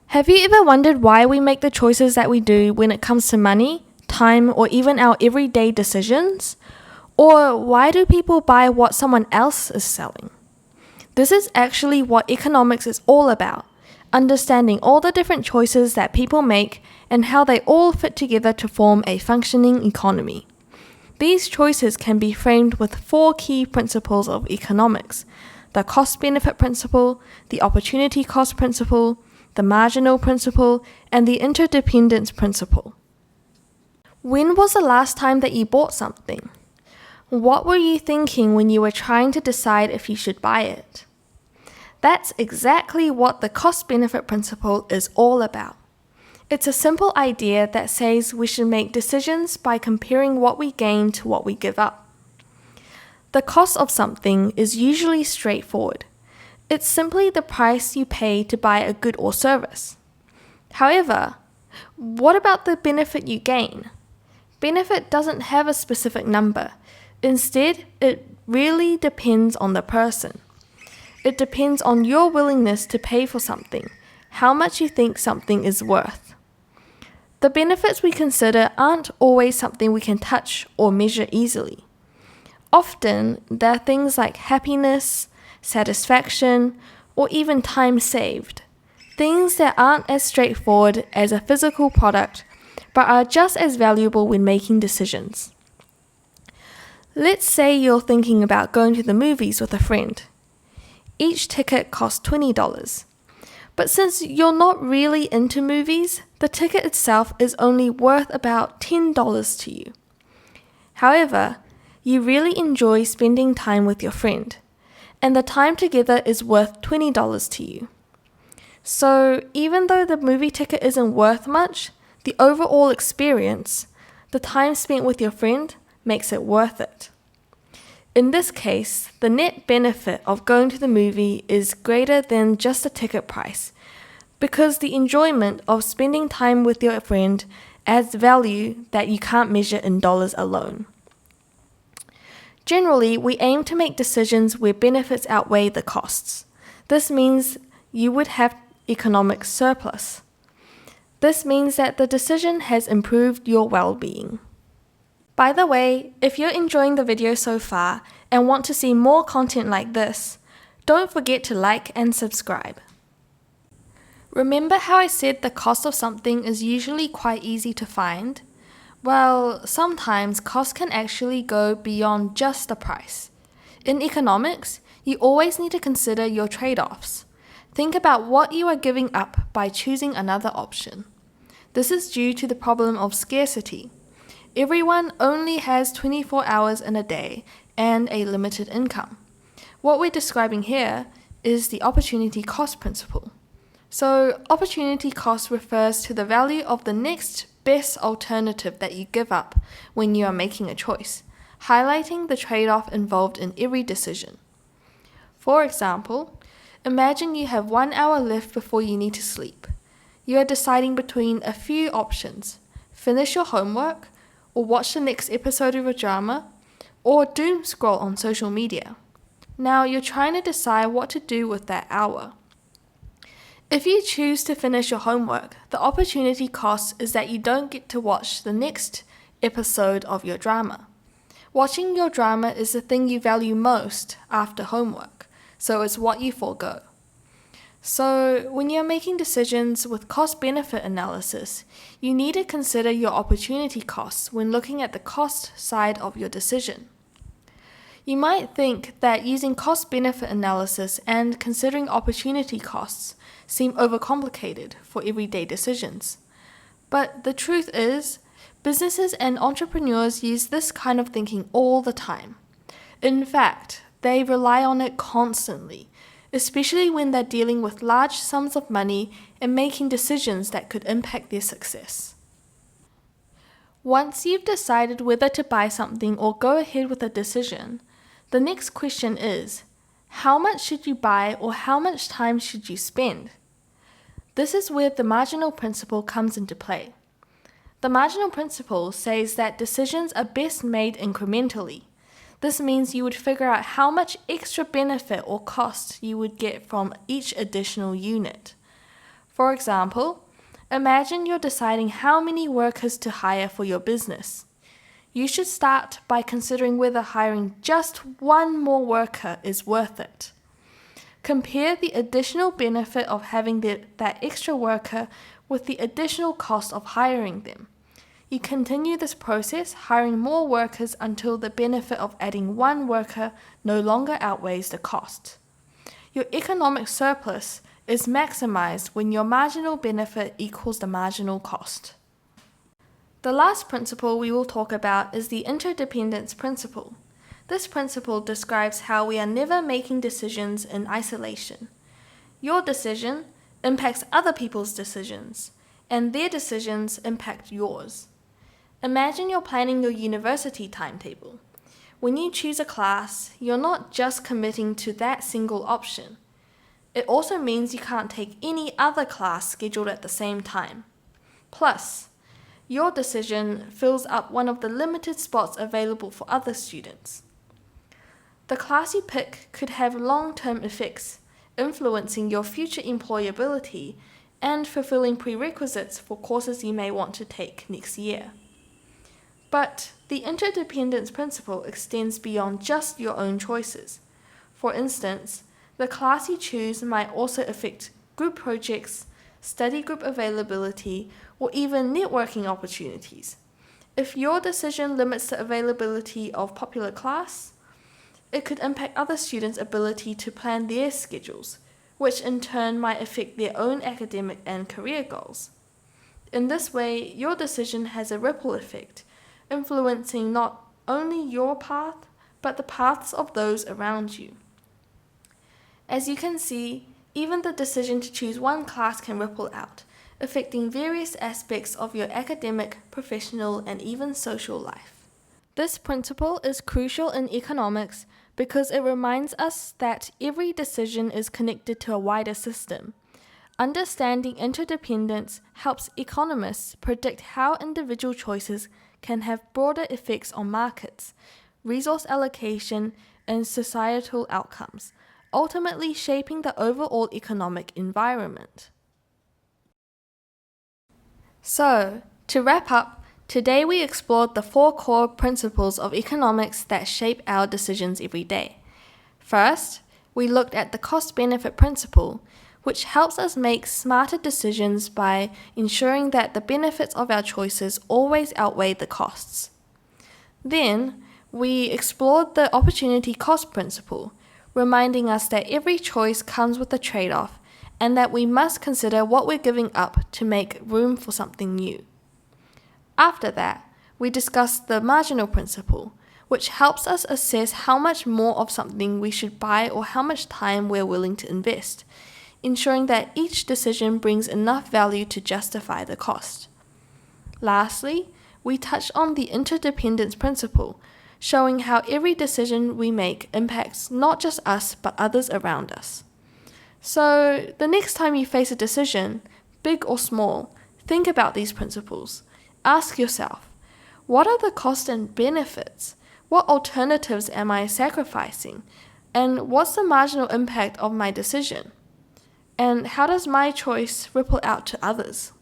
Have you ever wondered why we make the choices that we do when it comes to money, time, or even our everyday decisions? Or why do people buy what someone else is selling? This is actually what economics is all about, understanding all the different choices that people make and how they all fit together to form a functioning economy. These choices can be framed with 4 key principles of economics: the cost-benefit principle, the opportunity cost principle, the marginal principle, and the interdependence principle. When was the last time that you bought something? What were you thinking when you were trying to decide if you should buy it? That's exactly what the cost-benefit principle is all about. It's a simple idea that says we should make decisions by comparing what we gain to what we give up. The cost of something is usually straightforward. It's simply the price you pay to buy a good or service. However, what about the benefit you gain? Benefit doesn't have a specific number. Instead, it really depends on the person. It depends on your willingness to pay for something, how much you think something is worth. The benefits we consider aren't always something we can touch or measure easily. Often, they're things like happiness, satisfaction, or even time saved. Things that aren't as straightforward as a physical product, but are just as valuable when making decisions. Let's say you're thinking about going to the movies with a friend. Each ticket costs $20. But since you're not really into movies, the ticket itself is only worth about $10 to you. However, you really enjoy spending time with your friend, and the time together is worth $20 to you. So even though the movie ticket isn't worth much, the overall experience, the time spent with your friend, makes it worth it. In this case, the net benefit of going to the movie is greater than just the ticket price, because the enjoyment of spending time with your friend adds value that you can't measure in dollars alone. Generally, we aim to make decisions where benefits outweigh the costs. This means you would have economic surplus. This means that the decision has improved your well-being. By the way, if you're enjoying the video so far and want to see more content like this, don't forget to like and subscribe. Remember how I said the cost of something is usually quite easy to find? Well, sometimes cost can actually go beyond just the price. In economics, you always need to consider your trade-offs. Think about what you are giving up by choosing another option. This is due to the problem of scarcity. Everyone only has 24 hours in a day and a limited income. What we're describing here is the opportunity cost principle. So, opportunity cost refers to the value of the next best alternative that you give up when you are making a choice, highlighting the trade-off involved in every decision. For example, imagine you have 1 hour left before you need to sleep. You are deciding between a few options: finish your homework, or watch the next episode of a drama, or doom scroll on social media. Now you're trying to decide what to do with that hour. If you choose to finish your homework, the opportunity cost is that you don't get to watch the next episode of your drama. Watching your drama is the thing you value most after homework, so it's what you forego. So, when you're making decisions with cost-benefit analysis, you need to consider your opportunity costs when looking at the cost side of your decision. You might think that using cost-benefit analysis and considering opportunity costs seem overcomplicated for everyday decisions. But the truth is, businesses and entrepreneurs use this kind of thinking all the time. In fact, they rely on it constantly, especially when they're dealing with large sums of money and making decisions that could impact their success. Once you've decided whether to buy something or go ahead with a decision, the next question is, how much should you buy or how much time should you spend? This is where the marginal principle comes into play. The marginal principle says that decisions are best made incrementally. This means you would figure out how much extra benefit or cost you would get from each additional unit. For example, imagine you're deciding how many workers to hire for your business. You should start by considering whether hiring just one more worker is worth it. Compare the additional benefit of having that extra worker with the additional cost of hiring them. You continue this process, hiring more workers until the benefit of adding one worker no longer outweighs the cost. Your economic surplus is maximized when your marginal benefit equals the marginal cost. The last principle we will talk about is the interdependence principle. This principle describes how we are never making decisions in isolation. Your decision impacts other people's decisions, and their decisions impact yours. Imagine you're planning your university timetable. When you choose a class, you're not just committing to that single option. It also means you can't take any other class scheduled at the same time. Plus, your decision fills up one of the limited spots available for other students. The class you pick could have long-term effects, influencing your future employability and fulfilling prerequisites for courses you may want to take next year. But the interdependence principle extends beyond just your own choices. For instance, the class you choose might also affect group projects, study group availability, or even networking opportunities. If your decision limits the availability of popular class, it could impact other students' ability to plan their schedules, which in turn might affect their own academic and career goals. In this way, your decision has a ripple effect, influencing not only your path, but the paths of those around you. As you can see, even the decision to choose one class can ripple out, affecting various aspects of your academic, professional, and even social life. This principle is crucial in economics because it reminds us that every decision is connected to a wider system. Understanding interdependence helps economists predict how individual choices can have broader effects on markets, resource allocation, and societal outcomes, ultimately shaping the overall economic environment. So, to wrap up, today we explored the 4 core principles of economics that shape our decisions every day. First, we looked at the cost-benefit principle, which helps us make smarter decisions by ensuring that the benefits of our choices always outweigh the costs. Then, we explored the opportunity cost principle, reminding us that every choice comes with a trade-off and that we must consider what we're giving up to make room for something new. After that, we discussed the marginal principle, which helps us assess how much more of something we should buy or how much time we're willing to invest, ensuring that each decision brings enough value to justify the cost. Lastly, we touched on the interdependence principle, showing how every decision we make impacts not just us but others around us. So, the next time you face a decision, big or small, think about these principles. Ask yourself, what are the costs and benefits? What alternatives am I sacrificing? And what's the marginal impact of my decision? And how does my choice ripple out to others?